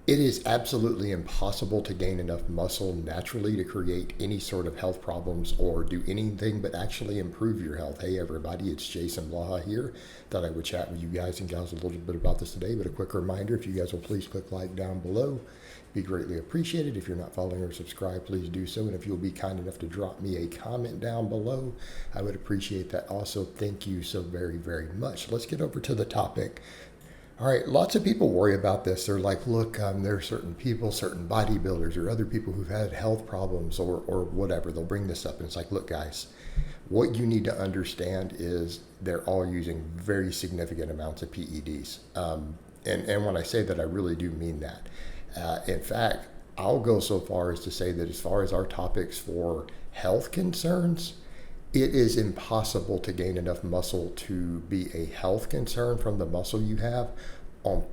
It is absolutely impossible to gain enough muscle naturally to create any sort of health problems or do anything but actually improve your health. Hey everybody, it's Jason Blaha here. Thought I would chat with you guys and gals a little bit about this today, but a quick reminder, if you guys will please click like down below, be greatly appreciated. If you're not following or subscribed, please do so. And if you'll be kind enough to drop me a comment down below, I would appreciate that also. Thank you so very, very much. Let's get over to the topic. All right, lots of people worry about this. They're like, look, there are certain people, certain bodybuilders or other people who've had health problems or whatever. They'll bring this up and it's like, look, guys, what you need to understand is they're all using very significant amounts of PEDs. And when I say that, I really do mean that. In fact, I'll go so far as to say that as far as our topics for health concerns, it is impossible to gain enough muscle to be a health concern from the muscle you have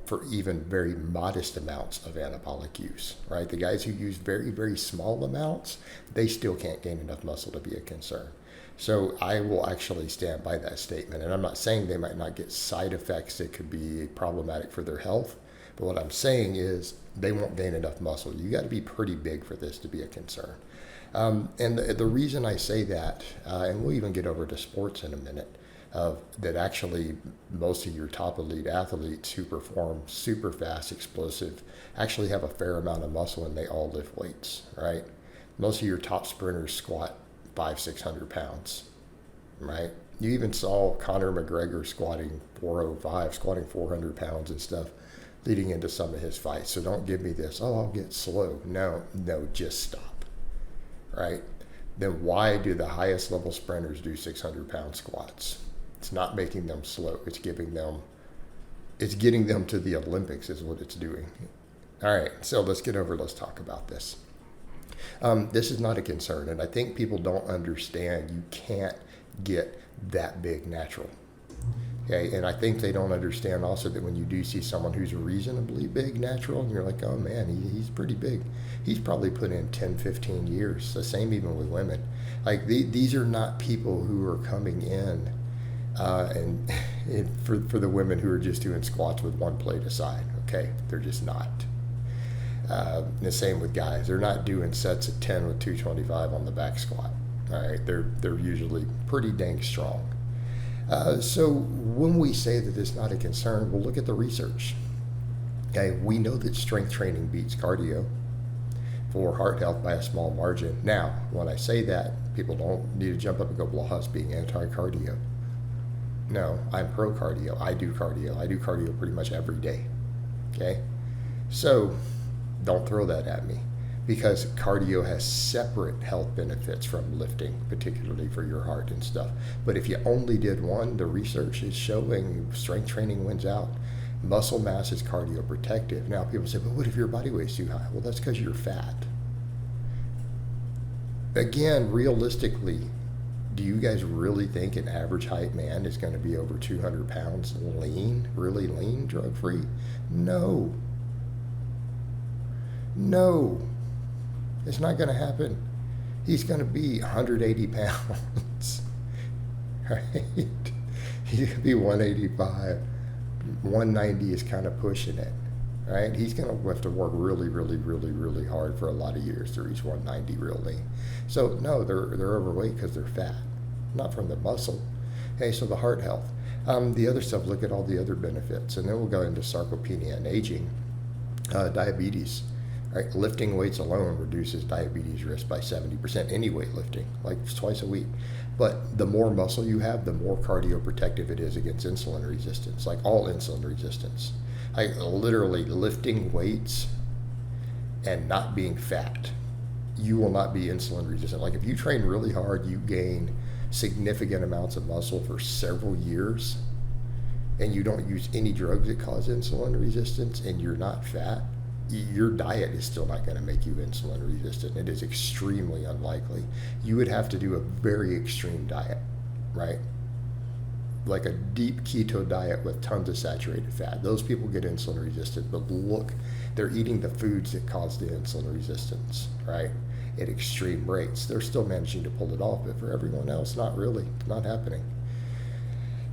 for even very modest amounts of anabolic use, right? The guys who use very, very small amounts, they still can't gain enough muscle to be a concern. So I will actually stand by that statement. And I'm not saying they might not get side effects that could be problematic for their health. But what I'm saying is they won't gain enough muscle. You got to be pretty big for this to be a concern. And the reason I say that, and we'll even get over to sports in a minute, that actually most of your top elite athletes who perform super fast, explosive, actually have a fair amount of muscle and they all lift weights, right? Most of your top sprinters squat 500-600 pounds, right? You even saw Conor McGregor squatting 405, squatting 400 pounds and stuff leading into some of his fights. So don't give me this, oh, I'll get slow. No, just stop. Right? Then why do the highest level sprinters do 600-pound squats? It's not making them slow. It's getting them to the Olympics is what it's doing. All right, so let's talk about this. This is not a concern, and I think people don't understand you can't get that big natural. Okay, and I think they don't understand also that when you do see someone who's reasonably big natural, and you're like, oh man, he's pretty big. He's probably put in 10, 15 years. The same even with women. Like these are not people who are coming in and for the women who are just doing squats with one plate aside. Okay, they're just not. The same with guys. They're not doing sets of 10 with 225 on the back squat. All right, they're usually pretty dang strong. So when we say that it's not a concern, we'll look at the research. Okay, we know that strength training beats cardio for heart health by a small margin. Now, when I say that, people don't need to jump up and go, Blaha's being anti-cardio. No, I'm pro-cardio. I do cardio. I do cardio pretty much every day. Okay, so don't throw that at me, because cardio has separate health benefits from lifting, particularly for your heart and stuff. But if you only did one, the research is showing strength training wins out. Muscle mass is cardioprotective. Now people say, but what if your body weight's too high? Well, that's because you're fat. Again, realistically, do you guys really think an average height man is going to be over 200 pounds lean, really lean, drug-free? No. It's not going to happen. He's going to be 180 pounds, right? He's going to be 185. 190 is kind of pushing it, right? He's going to have to work really, really, really, really hard for a lot of years to reach 190 real lean. So no, they're overweight because they're fat, not from the muscle. Okay, so the heart health. The other stuff, look at all the other benefits. And then we'll go into sarcopenia and aging, diabetes. Right, lifting weights alone reduces diabetes risk by 70%. Any weightlifting, like twice a week. But the more muscle you have, the more cardioprotective it is against insulin resistance, like all insulin resistance. Like literally lifting weights and not being fat, you will not be insulin resistant. Like if you train really hard, you gain significant amounts of muscle for several years, and you don't use any drugs that cause insulin resistance, and you're not fat, your diet is still not going to make you insulin resistant. It is extremely unlikely. You would have to do a very extreme diet, right? Like a deep keto diet with tons of saturated fat. Those people get insulin resistant, but look, they're eating the foods that cause the insulin resistance, right? At extreme rates. They're still managing to pull it off, but for everyone else, not really, not happening.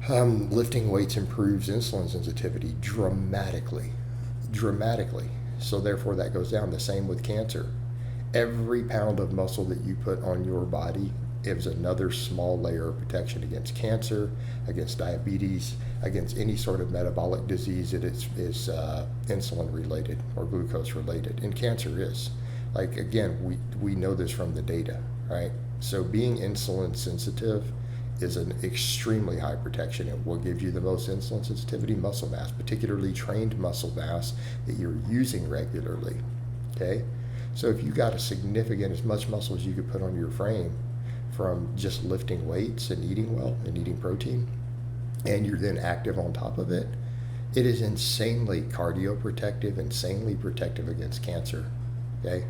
Lifting weights improves insulin sensitivity dramatically. So therefore that goes down. The same with cancer. Every pound of muscle that you put on your body is another small layer of protection against cancer, against diabetes, against any sort of metabolic disease that is insulin related or glucose related. And cancer is. Like, again, we know this from the data, right? So being insulin sensitive is an extremely high protection. It will give you the most insulin sensitivity muscle mass, particularly trained muscle mass that you're using regularly, okay? So if you got a significant, as much muscle as you could put on your frame from just lifting weights and eating well and eating protein, and you're then active on top of it, it is insanely cardioprotective, insanely protective against cancer, okay?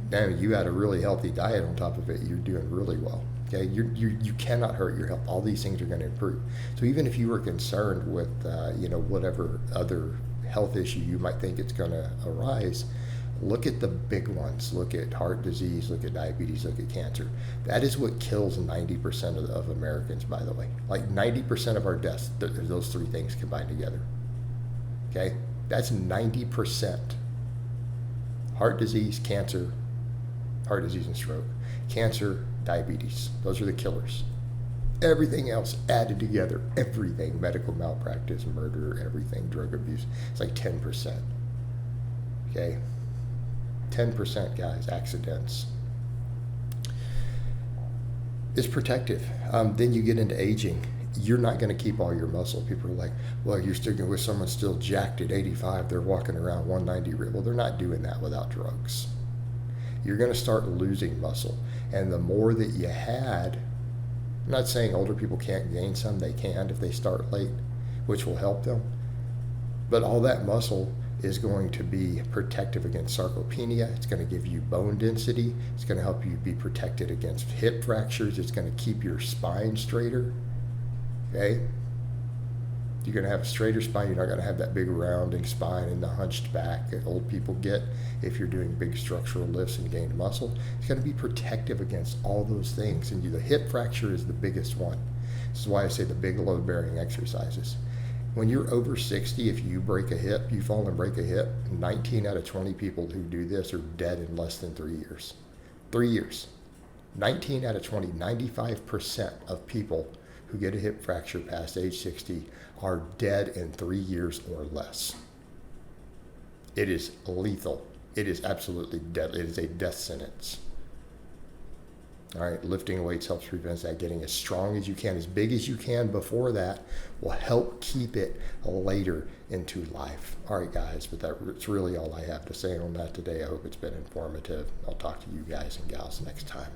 Now you had a really healthy diet on top of it, you're doing really well. Okay, you cannot hurt your health. All these things are going to improve. So even if you were concerned with whatever other health issue you might think it's going to arise, look at the big ones. Look at heart disease. Look at diabetes. Look at cancer. That is what kills 90% of Americans. By the way, like 90% of our deaths, those three things combined together. Okay, that's 90%. Heart disease, cancer, heart disease and stroke, cancer, diabetes. Those are the killers. Everything else added together, everything, medical malpractice, murder, everything, drug abuse, it's like 10%. Okay? 10%, guys, accidents. It's protective. Then you get into aging. You're not going to keep all your muscle. People are like, well, you're sticking with someone still jacked at 85. They're walking around 190. Well, they're not doing that without drugs. You're going to start losing muscle. And the more that you had, I'm not saying older people can't gain some, they can if they start late, which will help them. But all that muscle is going to be protective against sarcopenia. It's going to give you bone density. It's going to help you be protected against hip fractures. It's going to keep your spine straighter. Okay? You're going to have a straighter spine. You're not going to have that big rounding spine and the hunched back that old people get if you're doing big structural lifts and gain muscle. It's going to be protective against all those things. And the hip fracture is the biggest one. This is why I say the big load-bearing exercises. When you're over 60, if you break a hip, you fall and break a hip, 19 out of 20 people who do this are dead in less than 3 years. 3 years. 19 out of 20, 95% of people who get a hip fracture past age 60 are dead in 3 years or less. It is lethal. It is absolutely deadly. It is a death sentence. All right, lifting weights helps prevent that. Getting as strong as you can, as big as you can before that will help keep it later into life. All right, guys, but that's really all I have to say on that today. I hope it's been informative. I'll talk to you guys and gals next time.